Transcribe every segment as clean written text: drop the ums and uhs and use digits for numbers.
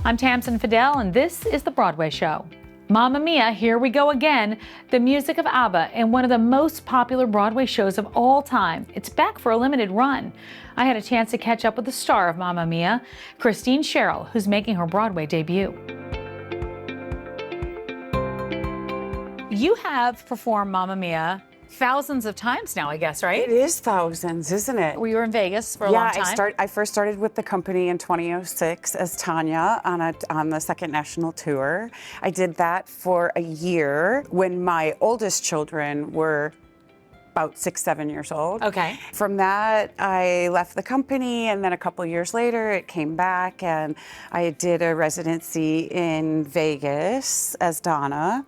I'm Tamsen Fadal, and this is the Broadway Show. Mamma Mia, here we go again, the music of ABBA in one of the most popular Broadway shows of all time. It's back for a limited run. I had a chance to catch up with the star of Mamma Mia, Christine Sherrill, who's making her Broadway debut. You have performed Mamma Mia thousands of times now, I guess, right? It is thousands, isn't it? Well, you were in Vegas for a long time. Yeah, I first started with the company in 2006 as Tanya on the second national tour. I did that for a year when my oldest children were about 6, 7 years old. Okay. From that, I left the company, and then a couple years later, it came back, and I did a residency in Vegas as Donna.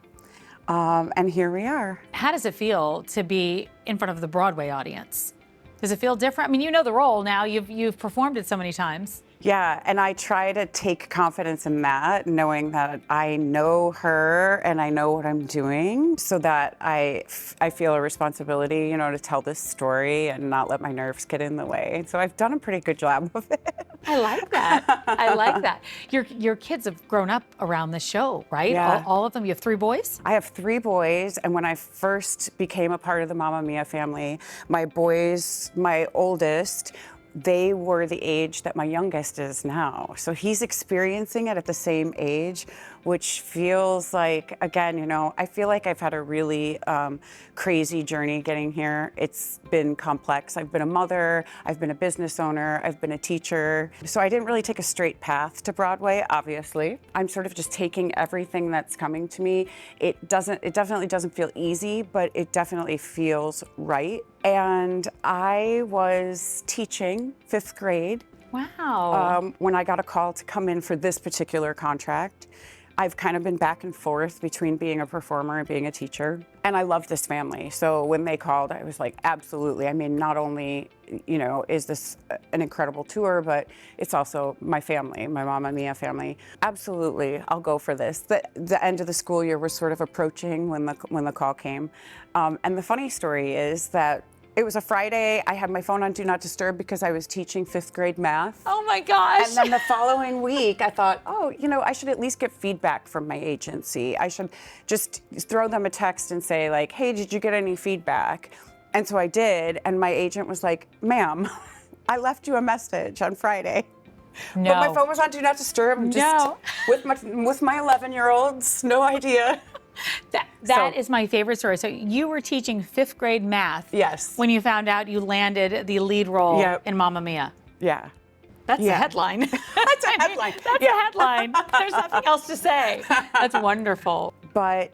And here we are. How does it feel to be in front of the Broadway audience? Does it feel different? I mean, you know the role now. You've performed it so many times. Yeah, and I try to take confidence in that, knowing that I know her and I know what I'm doing, so that I feel a responsibility, to tell this story and not let my nerves get in the way. So I've done a pretty good job of it. I like that. I like that. Your kids have grown up around the show, right? Yeah. All of them? You have 3 boys? I have 3 boys, and when I first became a part of the Mamma Mia family, my oldest, they were the age that my youngest is now. So he's experiencing it at the same age, which feels like, again, I feel like I've had a really crazy journey getting here. It's been complex. I've been a mother, I've been a business owner, I've been a teacher. So I didn't really take a straight path to Broadway, obviously. I'm sort of just taking everything that's coming to me. It definitely doesn't feel easy, but it definitely feels right. And I was teaching 5th grade. Wow. When I got a call to come in for this particular contract. I've kind of been back and forth between being a performer and being a teacher. And I love this family. So when they called, I was like, absolutely. I mean, not only, is this an incredible tour, but it's also my family, my Mamma Mia family. Absolutely, I'll go for this. The end of the school year was sort of approaching when the call came. And the funny story is that it was a Friday. I had my phone on Do Not Disturb because I was teaching 5th grade math. Oh my gosh. And then the following week, I thought, I should at least get feedback from my agency. I should just throw them a text and say, like, hey, did you get any feedback? And so I did, and my agent was like, ma'am, I left you a message on Friday. No. But my phone was on Do Not Disturb. Just with my 11-year-olds, no idea. That is my favorite story. So you were teaching 5th grade math. Yes. When you found out you landed the lead role in Mamma Mia. Yeah. That's a headline. That's a headline. That's a headline. There's nothing else to say. That's wonderful. But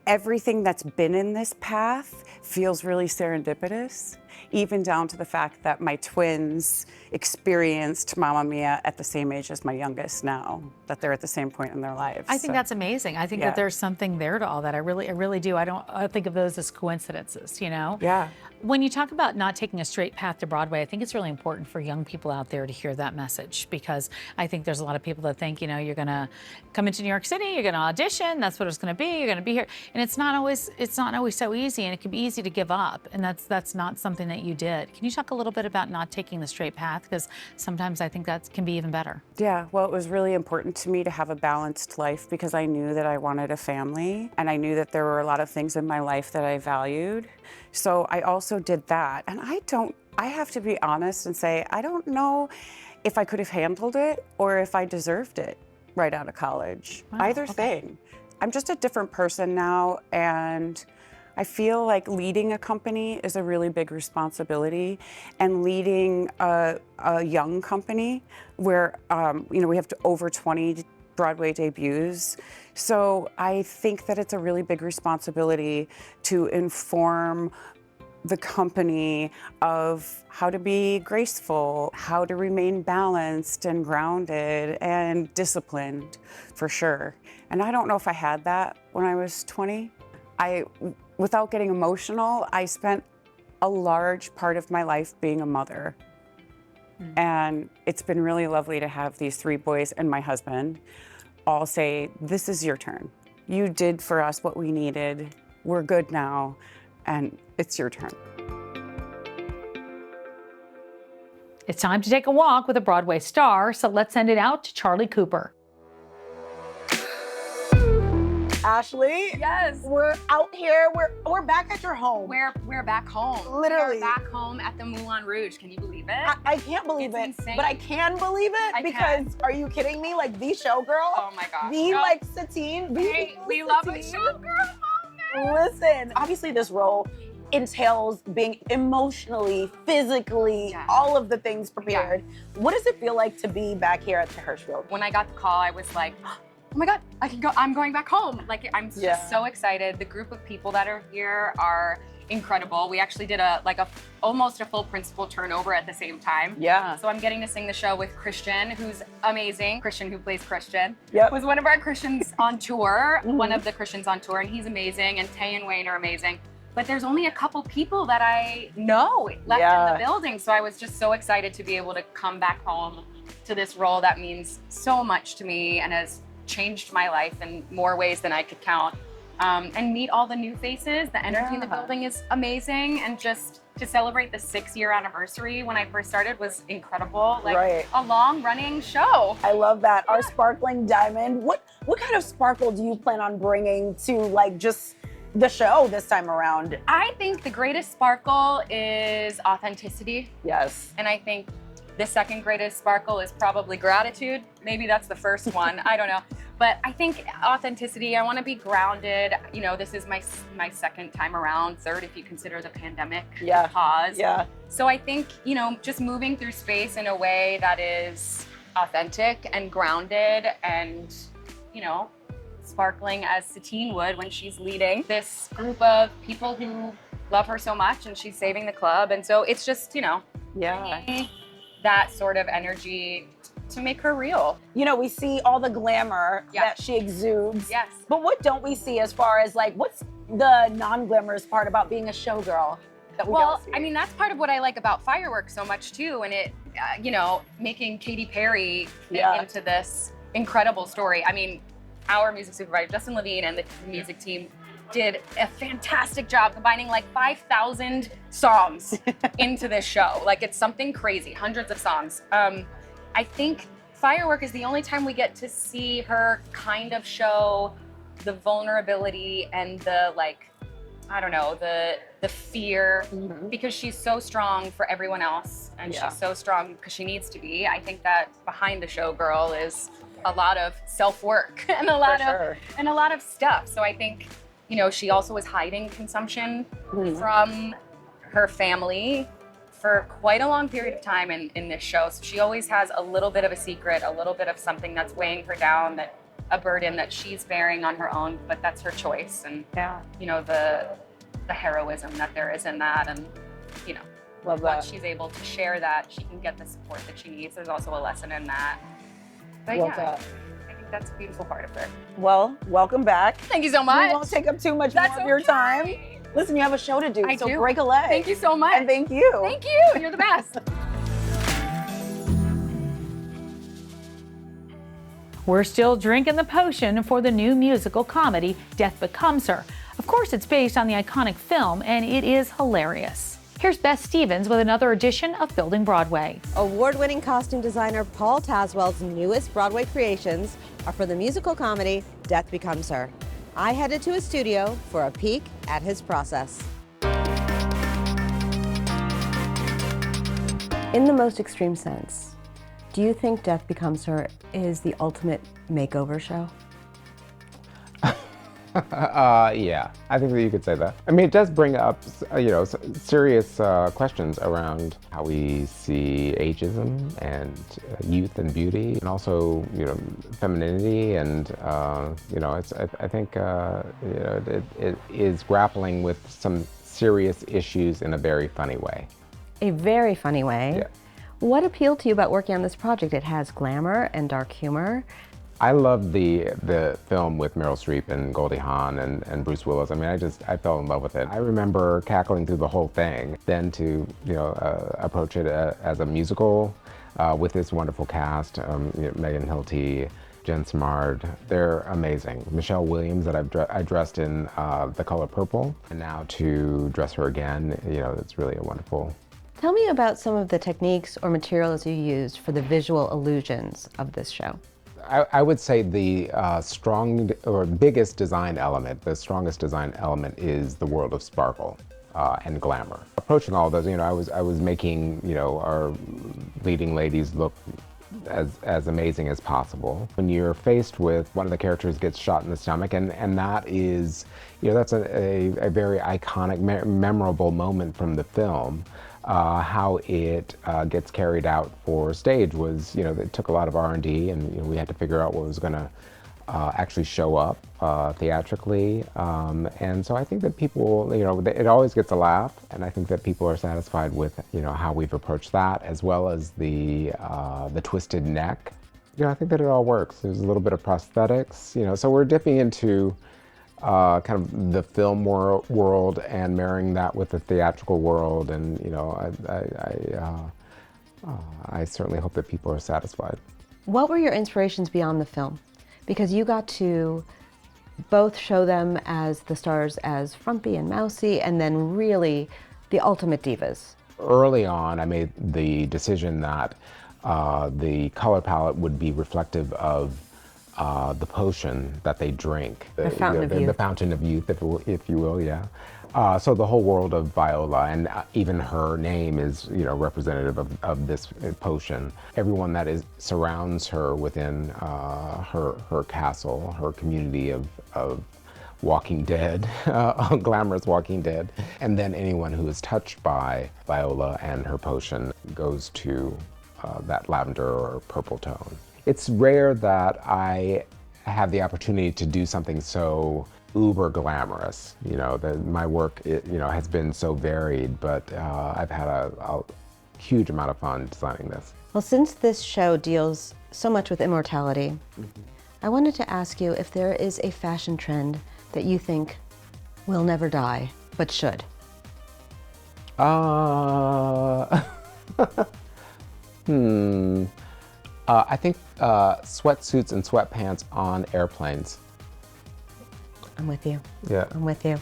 everything that's been in this path feels really serendipitous, even down to the fact that my twins experienced Mamma Mia at the same age as my youngest now, that they're at the same point in their lives. I think that's amazing. I think that there's something there to all that. I really do. I think of those as coincidences, Yeah. When you talk about not taking a straight path to Broadway, I think it's really important for young people out there to hear that message, because I think there's a lot of people that think, you're going to come into New York City, you're going to audition, that's what it's going to be, you're going to be here. And it's not always so easy, and it can be easy to give up. And that's not something that you did. Can you talk a little bit about not taking the straight path? Because sometimes I think that can be even better. Yeah, well, it was really important to me to have a balanced life, because I knew that I wanted a family, and I knew that there were a lot of things in my life that I valued. So I also did that. And I have to be honest and say, I don't know if I could have handled it or if I deserved it right out of college. Wow, Either thing. I'm just a different person now, and I feel like leading a company is a really big responsibility, and leading a young company where, we have over 20 Broadway debuts. So I think that it's a really big responsibility to inform the company of how to be graceful, how to remain balanced and grounded and disciplined, for sure. And I don't know if I had that when I was 20. Without getting emotional, I spent a large part of my life being a mother. And it's been really lovely to have these 3 boys and my husband all say, this is your turn. You did for us what we needed. We're good now, and it's your turn. It's time to take a walk with a Broadway star, so let's send it out to Charlie Cooper. Ashley. Yes. We're out here. We're back at your home. We're back home. Literally. We're back home at the Moulin Rouge. Can you believe it? I can't believe It's it, insane. but I can believe it I because can. are you kidding me? Like the showgirl, Oh my gosh. the No. like Satine. Hey, we love a showgirl moment. Listen, obviously this role entails being emotionally, physically, Yeah. all of the things prepared. What does it feel like to be back here at the Hirschfield? When I got the call, I was like, oh my God, I can go. I'm going back home. Like, I'm Yeah. just so excited. The group of people that are here are incredible. We actually did almost a full principal turnover at the same time. Yeah. So I'm getting to sing the show with Christian, who's amazing. Christian, who plays Christian, Yep. was one of our Christians on tour, one of the Christians on tour, and he's amazing. And Tay and Wayne are amazing. But there's only a couple people that I know left in the building. So I was just so excited to be able to come back home to this role that means so much to me and has changed my life in more ways than I could count. And meet all the new faces. The energy in the building is amazing. And just to celebrate the 6-year anniversary when I first started was incredible. Like a long running show. I love that. Our sparkling diamond. What kind of sparkle do you plan on bringing to like just the show this time around? I think the greatest sparkle is authenticity. Yes. And I think the second greatest sparkle is probably gratitude. Maybe that's the first one. I don't know. But I think authenticity, I want to be grounded. You know, this is my second time around, third if you consider the pandemic pause. Yeah. So I think, you know, just moving through space in a way that is authentic and grounded and, you know, sparkling as Satine would when she's leading this group of people who love her so much and she's saving the club. And so it's just, you know, that sort of energy to make her real. You know, we see all the glamour that she exudes. Yes. But what don't we see as far as like, what's the non-glamorous part about being a showgirl? Well, I mean, that's part of what I like about Fireworks so much too. And it, you know, making Katy Perry into this incredible story. I mean, our music supervisor, Justin Levine, and the music team did a fantastic job combining like 5,000 songs into this show. Like it's something crazy, hundreds of songs. I think Firework is the only time we get to see her kind of show the vulnerability and the like, I don't know, the fear, because she's so strong for everyone else and she's so strong because she needs to be. I think that behind the showgirl is a lot of self-work and a lot of stuff. So I think, you know, she also was hiding consumption from her family for quite a long period of time in this show. So she always has a little bit of a secret, a little bit of something that's weighing her down, that a burden that she's bearing on her own, but that's her choice. And you know, the heroism that there is in that, and you know, once she's able to share that, she can get the support that she needs. There's also a lesson in that. But I think that's a beautiful part of her. Well, welcome back. Thank you so much. We won't take up too much more of your time. Listen, you have a show to do, I so do. break a leg. Thank you so much. And thank you. Thank you. You're the best. We're still drinking the potion for the new musical comedy, Death Becomes Her. Of course, it's based on the iconic film, and it is hilarious. Here's Beth Stevens with another edition of Building Broadway. Award-winning costume designer Paul Tazewell's newest Broadway creations are for the musical comedy Death Becomes Her. I headed to his studio for a peek at his process. In the most extreme sense, do you think Death Becomes Her is the ultimate makeover show? Yeah, I think that you could say that. I mean, it does bring up, you know, serious questions around how we see ageism and youth and beauty, and also, you know, femininity, and you know, it's. I think you know, it is grappling with some serious issues in a very funny way. A very funny way. Yeah. What appealed to you about working on this project? It has glamour and dark humor. I loved the film with Meryl Streep and Goldie Hawn and Bruce Willis. I mean, I fell in love with it. I remember cackling through the whole thing. Then to, you know, approach it as a musical with this wonderful cast, you know, Megan Hilty, Jen Smart, they're amazing. Michelle Williams, that I dressed in The Color Purple, and now to dress her again, you know, it's really a wonderful. Tell me about some of the techniques or materials you used for the visual illusions of this show. I would say the strong or biggest design element, the strongest design element is the world of sparkle and glamour. Approaching all of those, I was making, our leading ladies look as amazing as possible. When you're faced with one of the characters gets shot in the stomach, and that is, that's a very iconic, memorable moment from the film. How it gets carried out for stage was, it took a lot of R&D, and we had to figure out what was going to actually show up theatrically. And so I think that people, it always gets a laugh, and I think that people are satisfied with, how we've approached that, as well as the twisted neck. I think that it all works. There's a little bit of prosthetics, so we're dipping into kind of the film world and marrying that with the theatrical world, and I certainly hope that people are satisfied. What were your inspirations beyond the film? Because you got to both show them as the stars as frumpy and mousy, and then really the ultimate divas. Early on, I made the decision that the color palette would be reflective of the potion that they drink. The fountain of youth. The fountain of youth, if you will, yeah. So the whole world of Viola, and even her name is, representative of this potion. Everyone that surrounds her within her castle, her community of Walking Dead, glamorous Walking Dead. And then anyone who is touched by Viola and her potion goes to that lavender or purple tone. It's rare that I have the opportunity to do something so uber glamorous. My work, has been so varied, but I've had a huge amount of fun designing this. Well, since this show deals so much with immortality, I wanted to ask you if there is a fashion trend that you think will never die, but should. I think sweatsuits and sweatpants on airplanes. I'm with you. Yeah. I'm with you.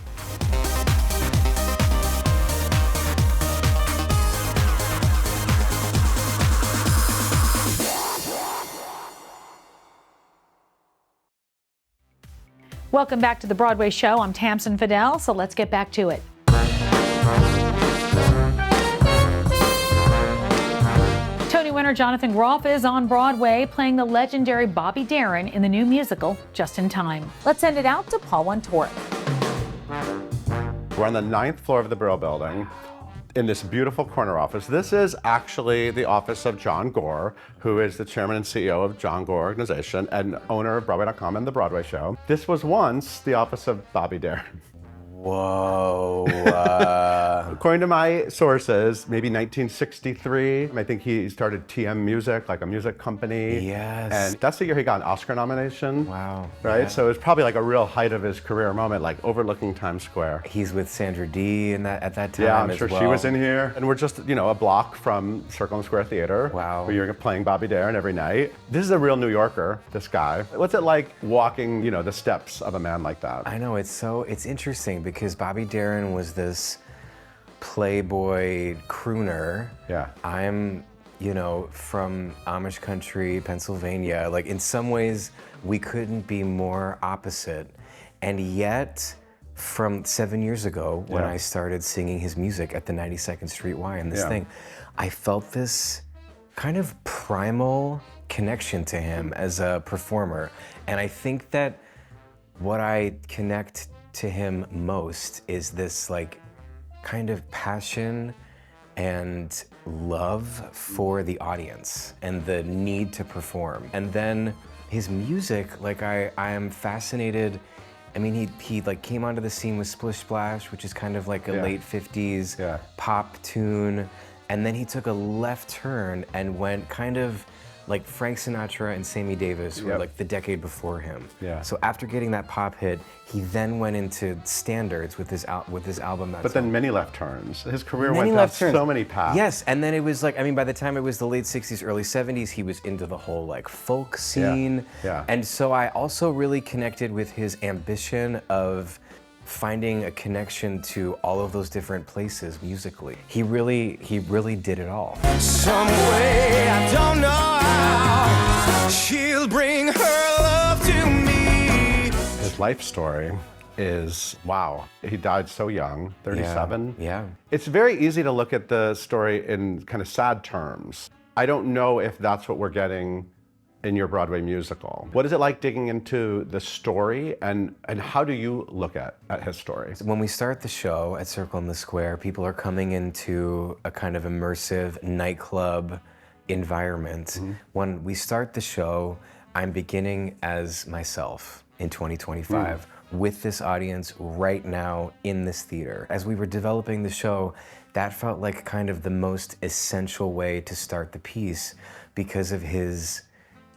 Welcome back to the Broadway Show. I'm Tamsen Fadal, so let's get back to it. Tony winner Jonathan Groff is on Broadway playing the legendary Bobby Darin in the new musical, Just in Time. Let's send it out to Paul Wontorek. We're on the 9th floor of the Brill Building in this beautiful corner office. This is actually the office of John Gore, who is the chairman and CEO of John Gore Organization and owner of Broadway.com and the Broadway Show. This was once the office of Bobby Darin. Whoa. According to my sources, maybe 1963. I think he started TM Music, like a music company. Yes. And that's the year he got an Oscar nomination. Wow. Right? Yeah. So it was probably like a real height of his career moment, like overlooking Times Square. He's with Sandra Dee at that time. Yeah, I'm as sure well. she was in here. And we're just, a block from Circle and Square Theater. Wow. Where you're playing Bobby Darin every night. This is a real New Yorker, this guy. What's it like walking, the steps of a man like that? I know, it's interesting because Bobby Darin was this playboy crooner. Yeah. I'm, from Amish country, Pennsylvania. Like, in some ways, we couldn't be more opposite. And yet, from 7 years ago, when I started singing his music at the 92nd Street Y and this thing, I felt this kind of primal connection to him as a performer. And I think that what I connect to him most is this kind of passion and love for the audience and the need to perform. And then his music, I am fascinated. I mean, he came onto the scene with Splish Splash, which is kind of like a late 50s pop tune. And then he took a left turn and went kind of like Frank Sinatra and Sammy Davis were the decade before him. Yeah. So after getting that pop hit, he then went into standards with his album. But then many left turns. His career went down so many paths. Yes, and then it was by the time it was the late 60s, early 70s, he was into the whole folk scene. Yeah. And so I also really connected with his ambition of finding a connection to all of those different places musically. He really did it all. Some way, I don't know how, she'll bring life story is, wow, he died so young, 37. Yeah. It's very easy to look at the story in kind of sad terms. I don't know if that's what we're getting in your Broadway musical. What is it like digging into the story, and how do you look at his story? When we start the show at Circle in the Square, people are coming into a kind of immersive nightclub environment. When we start the show, I'm beginning as myself in 2025 with this audience right now in this theater. As we were developing the show, that felt like kind of the most essential way to start the piece because of his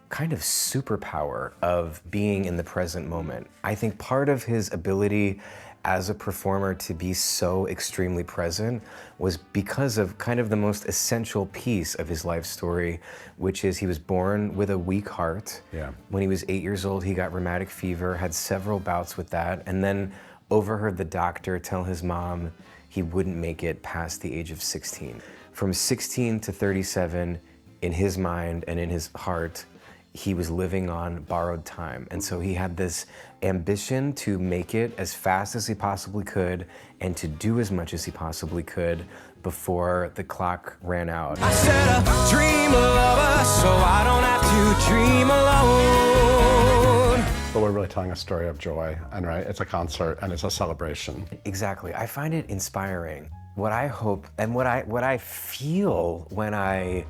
kind of superpower of being in the present moment. I think part of his ability as a performer to be so extremely present was because of kind of the most essential piece of his life story, which is he was born with a weak heart. Yeah. When he was 8 years old, he got rheumatic fever, had several bouts with that, and then overheard the doctor tell his mom he wouldn't make it past the age of 16. From 16 to 37, in his mind and in his heart, he was living on borrowed time. And so he had this ambition to make it as fast as he possibly could and to do as much as he possibly could before the clock ran out. I said a dream of us, so I don't have to dream alone. But we're really telling a story of joy, and right, it's a concert and it's a celebration. Exactly. I find it inspiring. What I hope and what I feel when I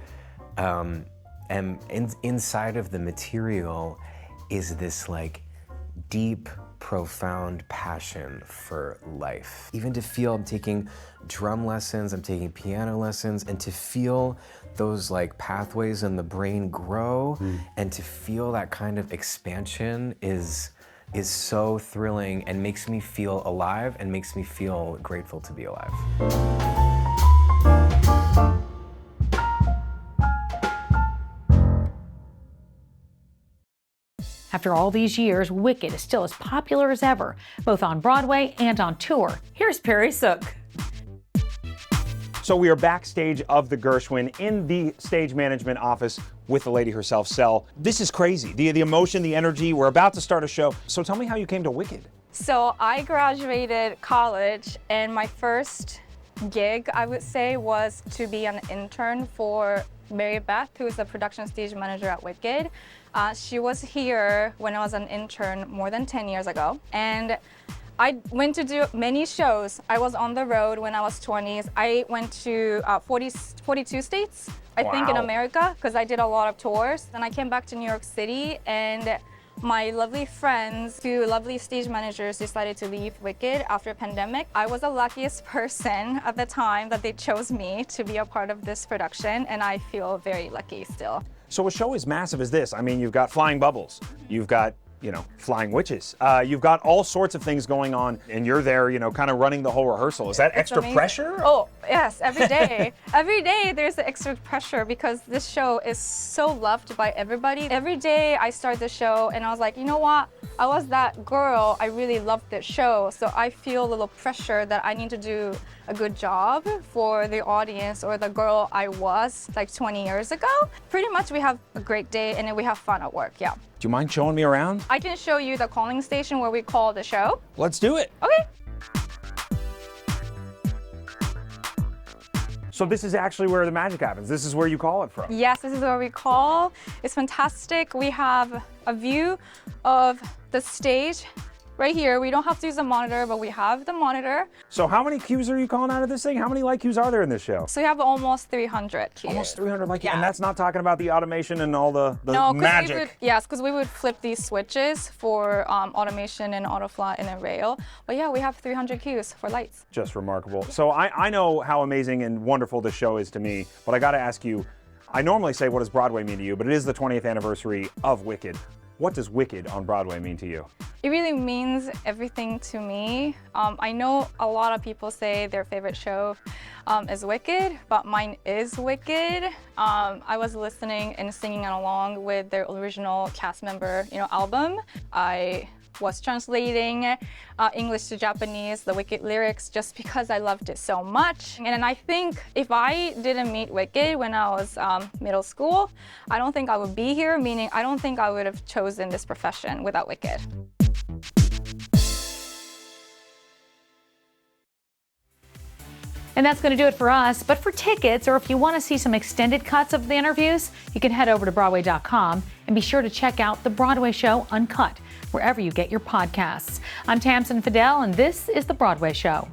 am inside of the material is this like deep, profound passion for life. Even to feel I'm taking drum lessons, I'm taking piano lessons, and to feel those like pathways in the brain grow and to feel that kind of expansion is so thrilling and makes me feel alive and makes me feel grateful to be alive. After all these years, Wicked is still as popular as ever, both on Broadway and on tour. Here's Perry Sook. So we are backstage of the Gershwin in the stage management office with the lady herself, Sel. This is crazy. The emotion, the energy. We're about to start a show. So tell me how you came to Wicked. So I graduated college, and my first gig, I would say, was to be an intern for Mary Beth, who is the production stage manager at Wicked. She was here when I was an intern more than 10 years ago. And I went to do many shows. I was on the road when I was 20s. I went to 42 states, I think, in America, because I did a lot of tours. Then I came back to New York City, and my lovely friends, two lovely stage managers, decided to leave Wicked after pandemic. I was the luckiest person at the time that they chose me to be a part of this production, and I feel very lucky still. So a show as massive as this, I mean, you've got flying bubbles, you've got, you know, flying witches, you've got all sorts of things going on, and you're there, you know, kind of running the whole rehearsal. Is that extra pressure? Oh, yes, every day. Every day there's the extra pressure because this show is so loved by everybody. Every day I start the show and I was like, you know what? I was that girl, I really loved this show, so I feel a little pressure that I need to do a good job for the audience or the girl I was like 20 years ago. Pretty much we have a great day and then we have fun at work, yeah. Do you mind showing me around? I can show you the calling station where we call the show. Let's do it. Okay. So this is actually where the magic happens. This is where you call it from. Yes, this is where we call. It's fantastic. We have a view of the stage right here. We don't have to use a monitor, but we have the monitor. So how many cues are you calling out of this thing? How many light cues are there in this show? So we have almost 300 cues. Almost 300 light cues, Yeah. and that's not talking about the automation and all the No, magic. yes, because we would flip these switches for automation and autoflat in a rail. But yeah, we have 300 cues for lights. Just remarkable. So I know how amazing and wonderful this show is to me, but I gotta ask you, I normally say what does Broadway mean to you, but it is the 20th anniversary of Wicked. What does Wicked on Broadway mean to you? It really means everything to me. I know a lot of people say their favorite show is Wicked, but mine is Wicked. I was listening and singing along with their original cast member, album. I was translating English to Japanese, the Wicked lyrics, just because I loved it so much. And I think if I didn't meet Wicked when I was middle school, I don't think I would be here, meaning I don't think I would have chosen this profession without Wicked. And that's going to do it for us. But for tickets, or if you want to see some extended cuts of the interviews, you can head over to Broadway.com and be sure to check out The Broadway Show Uncut, wherever you get your podcasts. I'm Tamsen Fadal, and this is The Broadway Show.